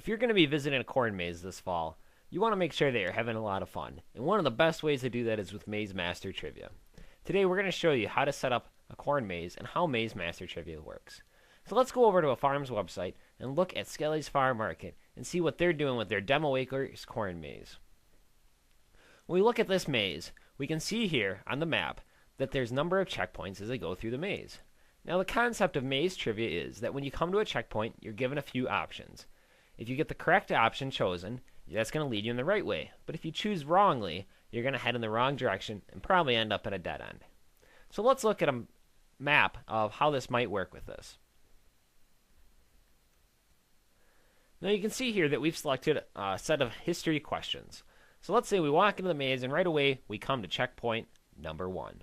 If you're going to be visiting a corn maze this fall, you want to make sure that you're having a lot of fun. And one of the best ways to do that is with Maze Master Trivia. Today we're going to show you how to set up a corn maze and how Maze Master Trivia works. So let's go over to a farm's website and look at Skelly's Farm Market and see what they're doing with their Demo Acres corn maze. When we look at this maze, we can see here on the map that there's a number of checkpoints as they go through the maze. Now the concept of maze trivia is that when you come to a checkpoint, you're given a few options. If you get the correct option chosen, that's going to lead you in the right way. But if you choose wrongly, you're going to head in the wrong direction and probably end up at a dead end. So let's look at a map of how this might work with this. Now you can see here that we've selected a set of history questions. So let's say we walk into the maze and right away we come to checkpoint number 1.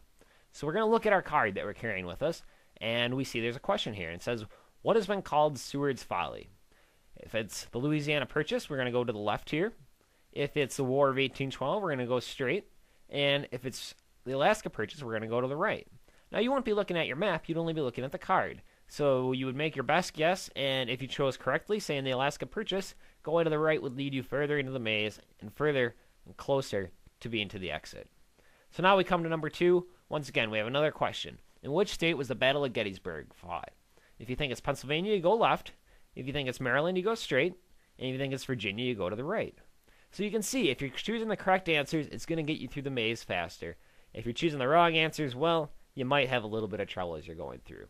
So we're going to look at our card that we're carrying with us, and we see there's a question here. It says, what has been called Seward's Folly? If it's the Louisiana Purchase, we're going to go to the left here. If it's the War of 1812, we're going to go straight. And if it's the Alaska Purchase, we're going to go to the right. Now, you won't be looking at your map. You'd only be looking at the card. So you would make your best guess, and if you chose correctly, say in the Alaska Purchase, going to the right would lead you further into the maze and further and closer to being to the exit. So now we come to number 2. Once again, we have another question. In which state was the Battle of Gettysburg fought? If you think it's Pennsylvania, you go left. If you think it's Maryland, you go straight. And if you think it's Virginia, you go to the right. So you can see, if you're choosing the correct answers, it's going to get you through the maze faster. If you're choosing the wrong answers, well, you might have a little bit of trouble as you're going through.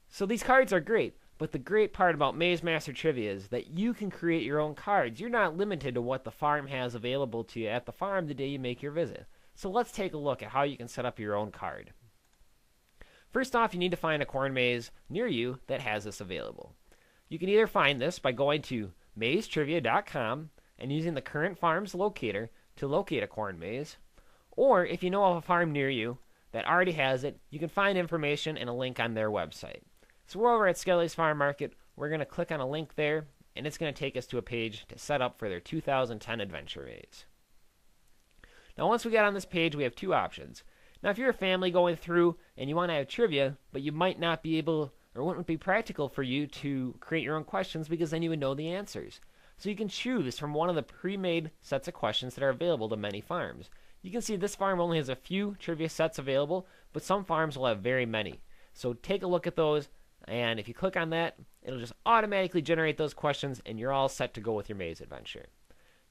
So these cards are great, but the great part about Maze Master Trivia is that you can create your own cards. You're not limited to what the farm has available to you at the farm the day you make your visit. So let's take a look at how you can set up your own card. First off, you need to find a corn maze near you that has this available. You can either find this by going to mazetrivia.com and using the current farm's locator to locate a corn maze, or if you know of a farm near you that already has it, you can find information and a link on their website. So we're over at Skelly's Farm Market. We're going to click on a link there, and it's going to take us to a page to set up for their 2010 Adventure Maze. Now once we get on this page, we have two options. Now if you're a family going through and you want to have trivia, but you might not be able, or wouldn't be practical for you to create your own questions because then you would know the answers. So you can choose from one of the pre-made sets of questions that are available to many farms. You can see this farm only has a few trivia sets available, but some farms will have very many. So take a look at those, and if you click on that, it'll just automatically generate those questions, and you're all set to go with your maze adventure.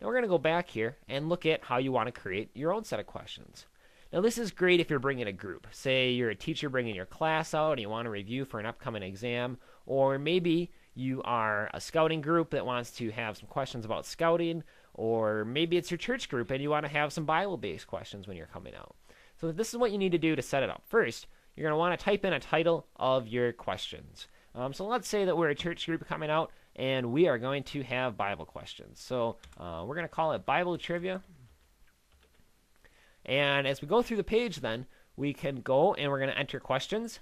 Now we're going to go back here and look at how you want to create your own set of questions. Now this is great if you're bringing a group. Say you're a teacher bringing your class out and you want to review for an upcoming exam, or maybe you are a scouting group that wants to have some questions about scouting, or maybe it's your church group and you want to have some Bible-based questions when you're coming out. So this is what you need to do to set it up. First, you're going to want to type in a title of your questions. So let's say that we're a church group coming out and we are going to have Bible questions. So we're going to call it Bible Trivia. And as we go through the page then, we can go and we're going to enter questions,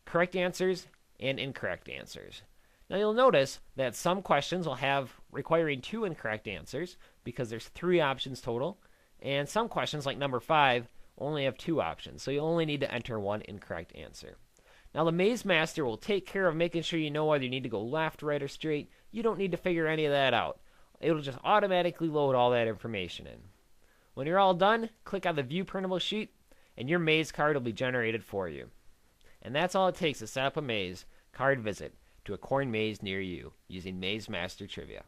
correct answers, and incorrect answers. Now you'll notice that some questions will have requiring 2 incorrect answers because there's 3 options total, and some questions like number 5 only have 2 options, so you'll only need to enter 1 incorrect answer. Now the Maze Master will take care of making sure you know whether you need to go left, right, or straight. You don't need to figure any of that out. It'll just automatically load all that information in. When you're all done, click on the View Printable Sheet, and your maze card will be generated for you. And that's all it takes to set up a maze card visit to a corn maze near you using Maze Master Trivia.